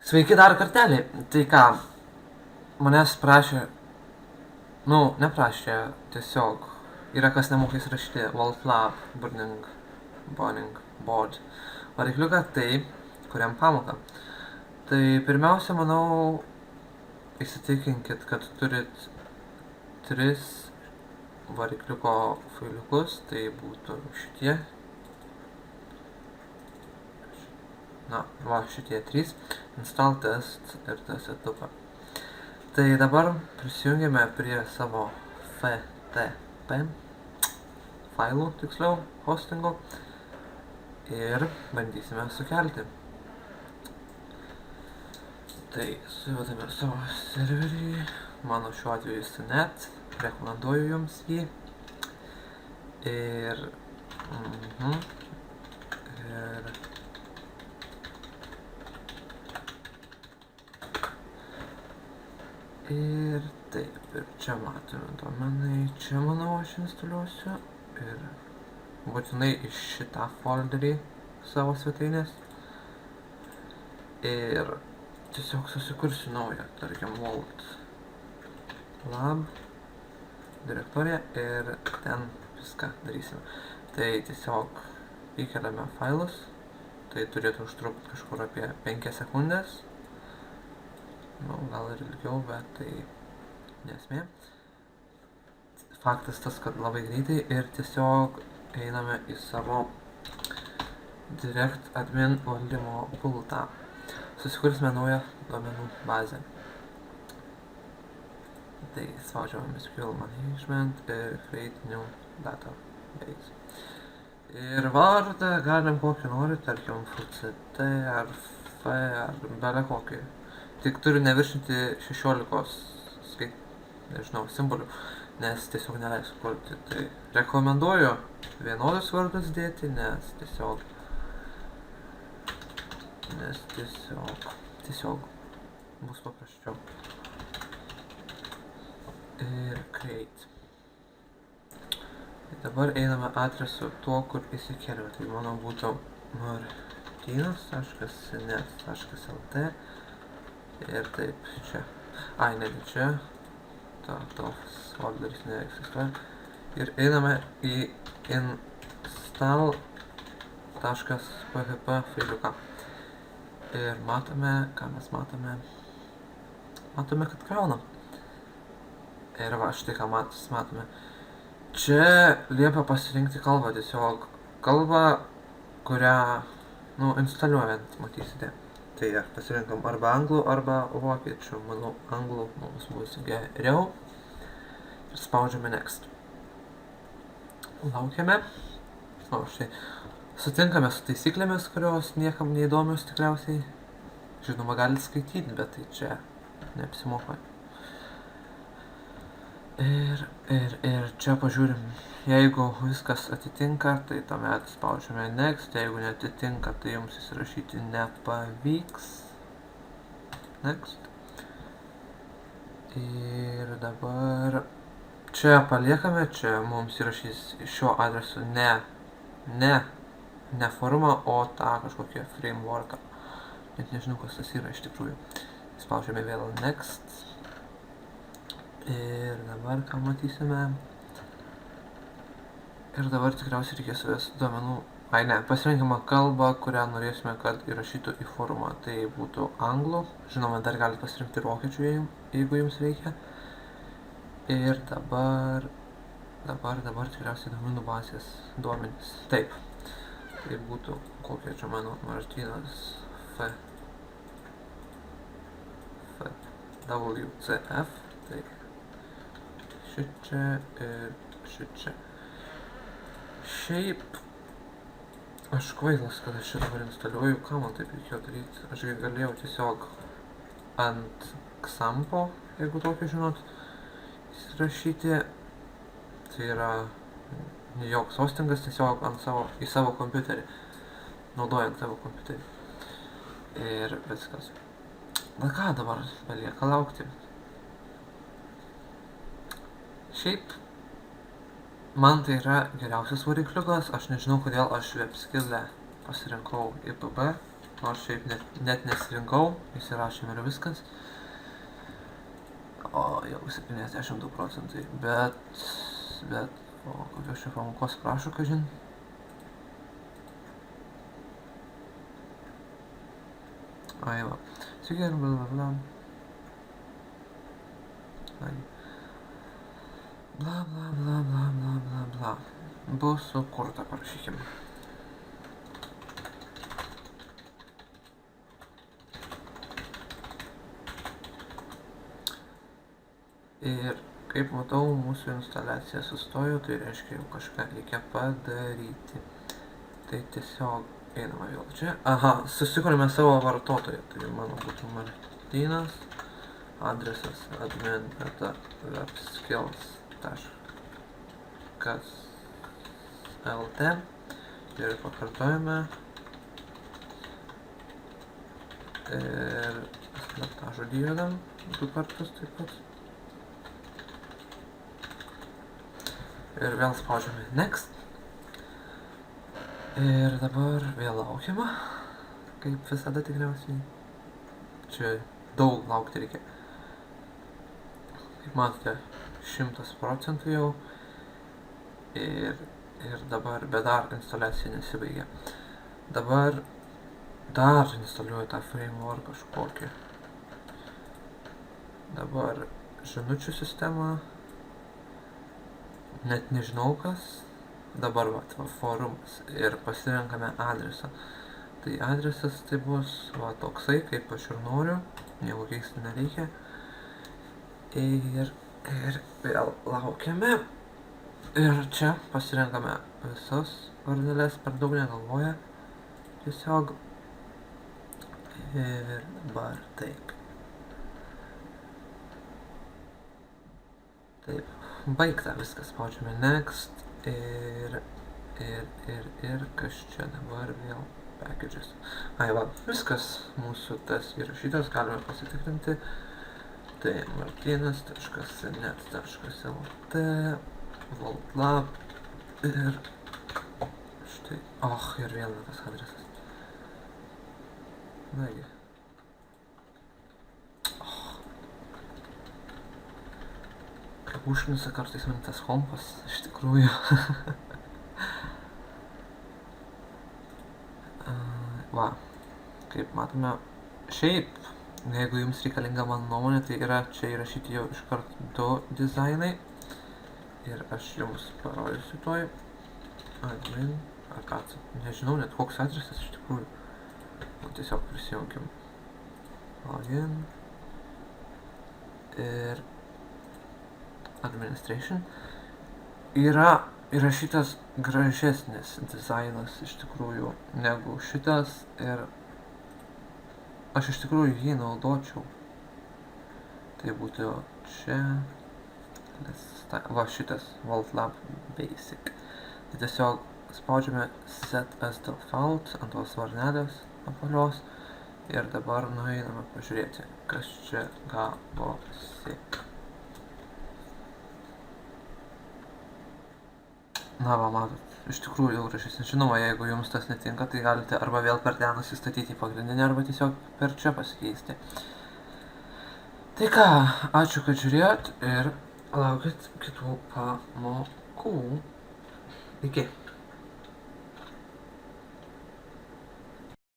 Sveiki dar kartelį. Tai ką, manęs prašė, neprašė, tiesiog yra kas nemokės rašyti Wallflap, Burning, Boning, Board varikliuką, tai kuriam pamoką. Tai pirmiausia, manau, įsitikinkit, kad turit 3 varikliuko failiukus, tai būtų šitie. Šitie 3, install test ir test2. Tai dabar prisijungiame prie savo FTP failų, tiksliau, hostingo ir bandysime sukelti. Tai suvedame savo serverį, mano šiuo atveju Sinet, rekomenduoju jums jį. Ir taip, ir čia matome domenai, čia manau aš instaliuosiu ir būtinai iš šitą folderį savo svetainės ir tiesiog susikursiu naują, tarkim, Vault Lab direktoriją ir ten viską darysime. Tai tiesiog įkeliame failus, tai turėtų užtrukti kažkur apie 5 sekundės. Gal ir ilgiau, bet tai nesmė. Faktas tas, kad labai greitai ir tiesiog einame į savo Direct Admin valdymo pultą. Susikursime naują duomenų bazę. Tai spaudžiame SQL Management ir Create New Database. Ir vardą galim kokį nori, tarkim FCT ar F ar bele kokį. Tik turiu neviršinti 16 simbolių, nes tiesiog neleisiu kurti. Tai rekomenduoju vienodus vardus dėti, nes tiesiog bus paprasčiau. Ir create. Tai dabar einame adresu tuo, kur įsikėlėme. Tai mano būtų martynas.net.lt. Ir taip, čia. Negi čia. Toks folderis neegzistuoja. Ir einame į install.php failiuką. Ir matome, ką mes matome. Matome, kad krauna. Ir va, štai ką matome. Čia liepia pasirinkti kalbą, tiesiog kalbą, kurią, instaliuojant, matysite. Tai pasirinkam arba anglų, arba vokiečių. Manau, anglų mums bus geriau. Ir spaudžiame next. Laukiame. Štai. Sutinkame su taisyklėmis, kurios niekam neįdomios tikriausiai. Žinoma, galite skaityti, bet tai čia neapsimoka. Ir čia pažiūrim, jeigu viskas atitinka, tai tuomet spaudžiame next, jeigu neatitinka, tai jums įsirašyti nepavyks. Next. Ir dabar čia paliekame, čia mums įrašys šiuo adresu ne formą, o tą kažkokią frameworką. Net nežinau, kas tas yra iš tikrųjų. Spaudžiame vėl next. Ir dabar ką matysime. Ir dabar tikriausiai reikės suvesti duomenų. Pasirinkime kalbą, kurią norėsime, kad įrašytų į forumą. Tai būtų anglų. Žinoma, dar galite pasirinkti ir vokiečių, jeigu jums reikia. Ir dabar tikriausiai duomenų bazės duomenys. Taip. Tai būtų kokia čia mano Martynas WCF. Tai šičia ir šičia. Šiaip aš kvailas, kad aš šitą dabar instaliuoju. Ką man taip reikėjo daryti? Aš galėjau tiesiog ant Xampo, jeigu tokį žinot, įsirašyti. Tai yra joks hostingas, tiesiog į savo kompiuterį. Naudojant savo kompiuterį. Ir viskas. Bet ką dabar belieka laukti? Šiaip, man tai yra geriausias varikliukas, aš nežinau, kodėl aš WebSkill'e pasirinkau IPB, nors šiaip net nesirinkau, įsirašėm ir viskas. O jau 72 procentai, bet, o kokios čia pamokos prašo, kažin. Ai va, sveiki, blablabla. Bla bla bla bla bla bla bla. Bus sukurta, parašykim. Ir kaip matau, mūsų instaliacija sustojo, tai reiškia, jau kažką reikia padaryti. Tai tiesiog einame vėl čia. Aha, susikūrėme savo vartotoją. Tai mano būtų Martynas, adresas admin webskills.lt ir pakartojame. Ir slaptažodį įvedam 2 kartus taip pat. Ir vėl spaudžiame next. Ir dabar vėl laukiama, kaip visada tikriausiai. Čia daug laukti reikia. Kaip matote, 100% jau. Ir dabar, bet dar instaliacija nesibaigia. Dabar dar instaliuoju tą framework kažkokį. Dabar žinučių sistema. Net nežinau kas. Dabar va, forumas ir pasirenkame adresą. Tai adresas tai bus va toksai, kaip aš ir noriu, nieko keisti nereikia. Ir vėl laukiame. Ir čia pasirenkame visas varneles, per daug negalvoja. Tiesiog. Ir dabar taip. Taip, baigta viskas, spaudžiame next. Ir kas čia dabar vėl packages. Ai va, viskas mūsų tas įrašytas, galime pasitikrinti. Tai martynas.net.lt Voltlab ir štai, ir vėl tas adresas. Nagi. Kaip užknisa kartais man tas kompas, iš tikrųjų. Va, kaip matome, šiaip, jeigu jums reikalinga mano nuomonė, tai yra čia įrašyti jau iškart 2 dizainai. Ir aš jums parodysiu tuoj. Admin, nežinau net koks adresas iš tikrųjų. Tiesiog prisijunkim. Login. Ir administration. Yra įrašytas gražesnis dizainas iš tikrųjų negu šitas ir aš iš tikrųjų jį naudočiau. Tai būtų čia. Va šitas Voltlab Basic. Tai tiesiog spaudžiame set as default ant tos varnelės apvalios ir dabar nueiname pažiūrėti, kas čia gavosi. Na va, matot, iš tikrųjų jau gražesnis. Žinoma, jeigu jums tas netinka, tai galite arba vėl per ten nusistatyti į pagrindinį, arba tiesiog per čia pasikeisti. Tai ką, ačiū, kad žiūrėjot ir laukit kitų pamokų. Iki.